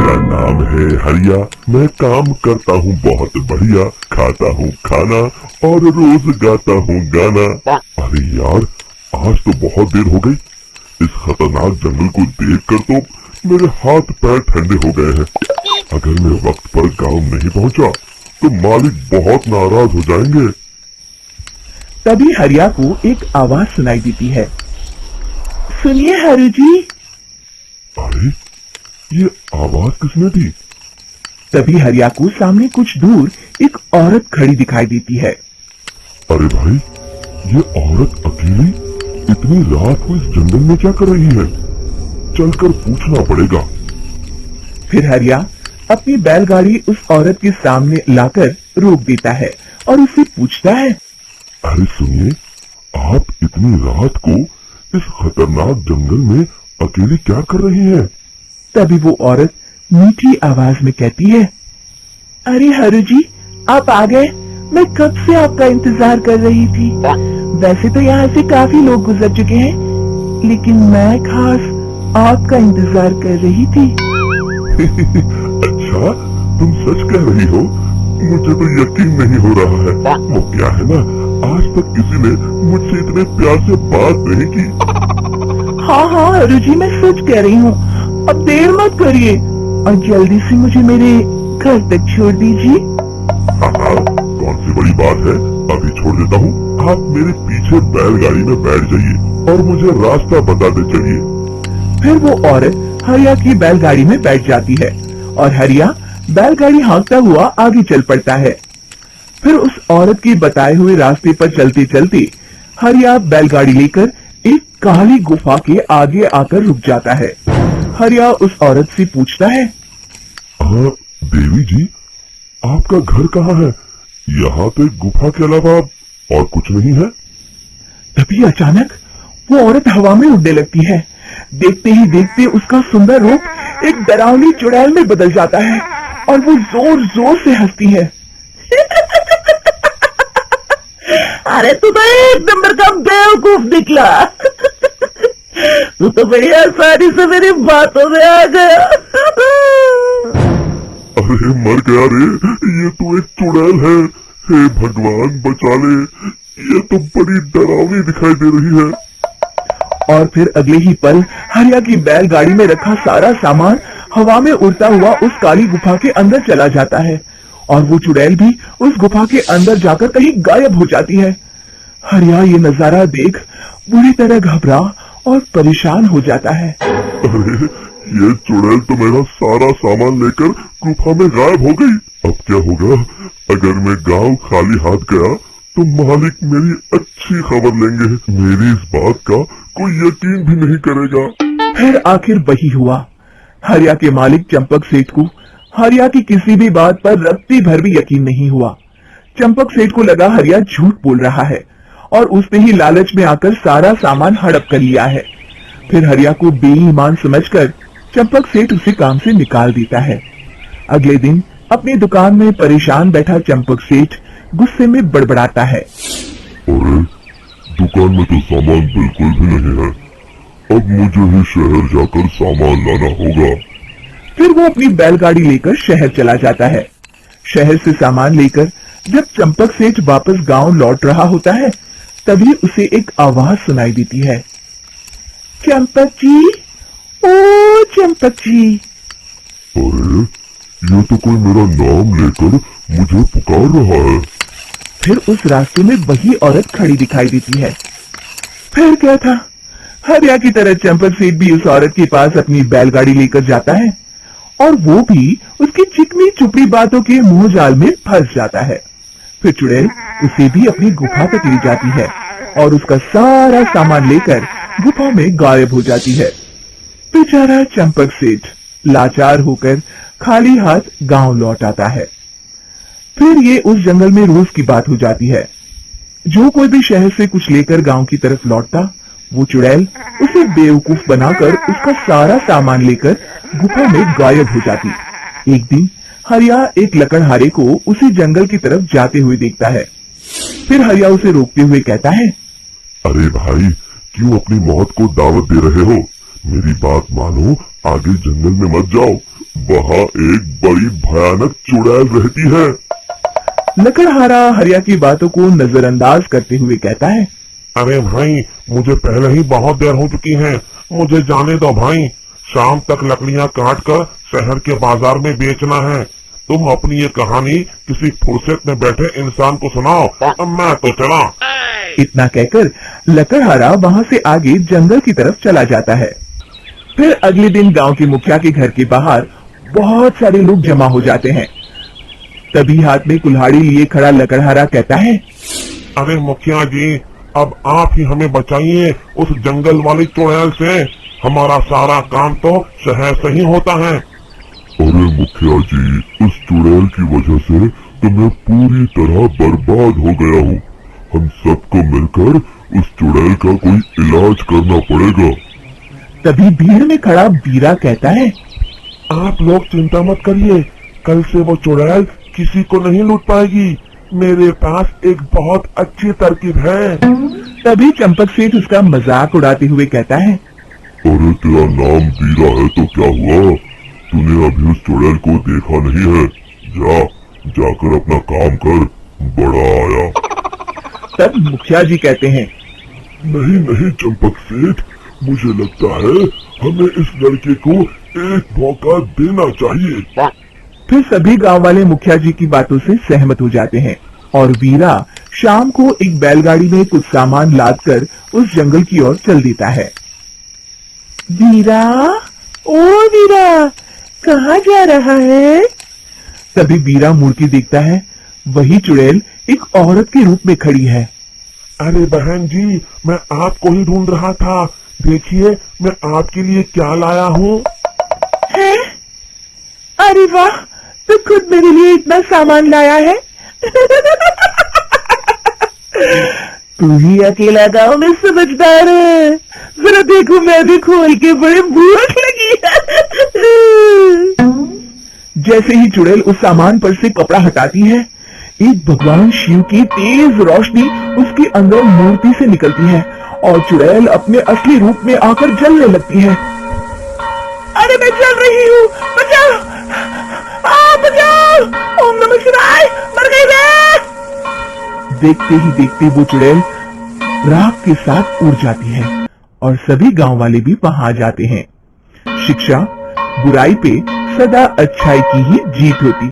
मेरा नाम है हरिया, मैं काम करता हूँ बहुत बढ़िया, खाता हूँ खाना और रोज गाता हूँ गाना। अरे यार, आज तो बहुत देर हो गई। इस खतरनाक जंगल को देखकर तो मेरे हाथ पैर ठंडे हो गए हैं। अगर मैं वक्त पर गांव नहीं पहुंचा तो मालिक बहुत नाराज हो जाएंगे। तभी हरिया को एक आवाज सुनाई देती है। सुनिए हरु जी। अरे, ये आवाज किसने दी? तभी हरिया को सामने कुछ दूर एक औरत खड़ी दिखाई देती है। अरे भाई, ये औरत अकेली इतनी रात को इस जंगल में क्या कर रही है? चलकर पूछना पड़ेगा। फिर हरिया अपनी बैलगाड़ी उस औरत के सामने लाकर रोक देता है और उससे पूछता है। अरे सुनिए, आप इतनी रात को इस खतरनाक जंगल में अकेले क्या कर रही हैं? तभी वो औरत मीठी आवाज में कहती है, अरे हरु जी, आप आ गए। मैं कब से आपका इंतजार कर रही थी। वैसे तो यहाँ से काफी लोग गुजर चुके हैं, लेकिन मैं खास आपका इंतजार कर रही थी। अच्छा, तुम सच कह रही हो? मुझे तो यकीन नहीं हो रहा है। वो क्या है ना, आज तक किसी ने मुझसे इतने प्यार से बात नहीं की। हाँ हाँ हरु जी, मैं सच कह रही हूँ। अब देर मत करिए और जल्दी से मुझे मेरे घर तक छोड़ दीजिए। हाँ हाँ, कौन सी बड़ी बात है, अभी छोड़ देता हूँ। आप मेरे पीछे बैलगाड़ी में बैठ जाइए और मुझे रास्ता बताते चलिए। फिर वो औरत हरिया की बैलगाड़ी में बैठ जाती है और हरिया बैलगाड़ी हाँकता हुआ आगे चल पड़ता है। फिर उस औरत के बताए हुए रास्ते पर चलते चलते हरिया बैलगाड़ी लेकर एक काली गुफा के आगे आकर रुक जाता है। हरिया उस औरत से पूछता है। हाँ देवी जी, आपका घर कहाँ है? यहाँ तो एक गुफा के अलावा और कुछ नहीं है। तभी अचानक वो औरत हवा में उड़ने लगती है। देखते ही देखते उसका सुंदर रूप एक डरावनी चुड़ैल में बदल जाता है और वो जोर जोर से हंसती है। अरे तू तो एक नंबर का बेवकूफ निकला। तू तो बड़ी आसानी से मेरी बातों में आ गया। अरे मर गया रे, ये तो एक चुड़ैल है। हे भगवान बचा ले, ये तो बड़ी डरावनी दिखाई दे रही है। और फिर अगले ही पल हरिया की बैलगाड़ी में रखा सारा सामान हवा में उड़ता हुआ उस काली गुफा के अंदर चला जाता है और वो चुड़ैल भी उस गुफा के अंदर जाकर कहीं गायब हो जाती है। हरिया ये नजारा देख बुरी तरह घबरा और परेशान हो जाता है। अरे, ये चुड़ैल तो मेरा सारा सामान लेकर गुफा में गायब हो गई। अब क्या होगा? अगर मैं गांव खाली हाथ गया तो मालिक मेरी अच्छी खबर लेंगे। मेरी इस बात का कोई यकीन भी नहीं करेगा। फिर आखिर वही हुआ। हरिया के मालिक चंपक सेठ को हरिया की किसी भी बात पर रत्ती भर भी यकीन नहीं हुआ। चंपक सेठ को लगा हरिया झूठ बोल रहा है और उसने ही लालच में आकर सारा सामान हड़प कर लिया है। फिर हरिया को बेईमान समझकर चंपक सेठ उसे काम से निकाल देता है। अगले दिन अपनी दुकान में परेशान बैठा चंपक सेठ गुस्से में बड़बड़ाता है। अरे, दुकान में तो सामान बिल्कुल भी नहीं है। अब मुझे ही शहर जाकर सामान लाना होगा। फिर वो अपनी बैलगाड़ी लेकर शहर चला जाता है। शहर से सामान लेकर जब चंपक सेठ वापस गांव लौट रहा होता है, तभी उसे एक आवाज सुनाई देती है। चंपक जी, ओ चंपक जी। अरे, ये तो कोई मेरा नाम लेकर मुझे पुकार रहा है। फिर उस रास्ते में वही औरत खड़ी दिखाई देती है। फिर क्या था, हरिया की तरह चंपक सेठ भी उस औरत के पास अपनी बैलगाड़ी लेकर जाता है और वो भी उसकी चिकनी चुपड़ी बातों के मुंह जाल में फंस जाता है। फिर चुड़ैल उसे भी अपनी गुफा तक ले जाती है और उसका सारा सामान लेकर गुफा में गायब हो जाती है। बेचारा चंपक सेठ लाचार होकर खाली हाथ गांव लौट आता है। फिर ये उस जंगल में रोज की बात हो जाती है। जो कोई भी शहर से कुछ लेकर गांव की तरफ लौटता, वो चुड़ैल उसे बेवकूफ बनाकर उसका सारा सामान लेकर गुफा में गायब हो जाती। एक दिन हरिया एक लकड़हारे को उसी जंगल की तरफ जाते हुए देखता है। फिर हरिया उसे रोकते हुए कहता है। अरे भाई, क्यों अपनी मौत को दावत दे रहे हो? मेरी बात मानो, आगे जंगल में मत जाओ, वहाँ एक बड़ी भयानक चुड़ैल रहती है। लकड़हारा हरिया की बातों को नजरअंदाज करते हुए कहता है, अरे भाई, मुझे पहले ही बहुत देर हो चुकी है, मुझे जाने दो भाई। शाम तक लकड़ियाँ काट कर शहर के बाजार में बेचना है। तुम अपनी ये कहानी किसी फुर्सत में बैठे इंसान को सुनाओ, मैं तो चला। इतना कहकर लकड़हारा वहाँ से आगे जंगल की तरफ चला जाता है। फिर अगले दिन गांव के मुखिया के घर के बाहर बहुत सारे लोग जमा हो जाते हैं। तभी हाथ में कुल्हाड़ी लिए खड़ा लकड़हारा कहता है, अरे मुखिया जी, अब आप ही हमें बचाइए उस जंगल वाली चुड़ैल से। हमारा सारा काम तो शहर से ही होता है। अरे मुखिया जी, उस चुड़ैल की वजह से तो मैं पूरी तरह बर्बाद हो गया हूँ। हम सबको मिलकर उस चुड़ैल का कोई इलाज करना पड़ेगा। तभी भीड़ में खड़ा बीरा कहता है, आप लोग चिंता मत करिए, कल से वो चुड़ैल किसी को नहीं लूट पाएगी। मेरे पास एक बहुत अच्छी तरकीब है। तभी चंपक सेठ उसका मजाक उड़ाते हुए कहता है, अरे तेरा नाम बीरा है तो क्या हुआ? तूने अभी उस चुड़ैल को देखा नहीं है? जाकर अपना काम कर, बड़ा आया। तब मुखिया जी कहते हैं, नहीं चंपक सेठ, मुझे लगता है हमें इस लड़के को एक मौका देना चाहिए। फिर सभी गांव वाले मुखिया जी की बातों से सहमत हो जाते हैं और वीरा शाम को एक बैलगाड़ी में कुछ सामान लादकर उस जंगल की ओर चल देता है। वीरा, ओ वीरा, कहाँ जा रहा है? तभी वीरा मुड़ के देखता है, वही चुड़ैल एक औरत के रूप में खड़ी है। अरे बहन जी, मैं आपको ही ढूंढ रहा था। देखिए, मैं आपके लिए क्या लाया हूँ। है? अरे वाह, तू खुद मेरे लिए इतना सामान लाया है। तू ही अकेला गांव में समझदार है। जरा देखो, मैं भी खोल के बड़े भूख लगी है। जैसे ही चुड़ैल उस सामान पर से कपड़ा हटाती है, एक भगवान शिव की तेज रोशनी उसके अंदर मूर्ति से निकलती है और चुड़ैल अपने असली रूप में आकर जलने लगती है। अरे मैं जल रही हूँ, बचाओ, बचाओ, ओम नमः शिवाय, मर गई मैं। देखते ही देखते वो चुड़ैल राख के साथ उड़ जाती है और सभी गांव वाले भी वहां आ जाते हैं। शिक्षा बुराई पे सदा अच्छाई की ही जीत होती।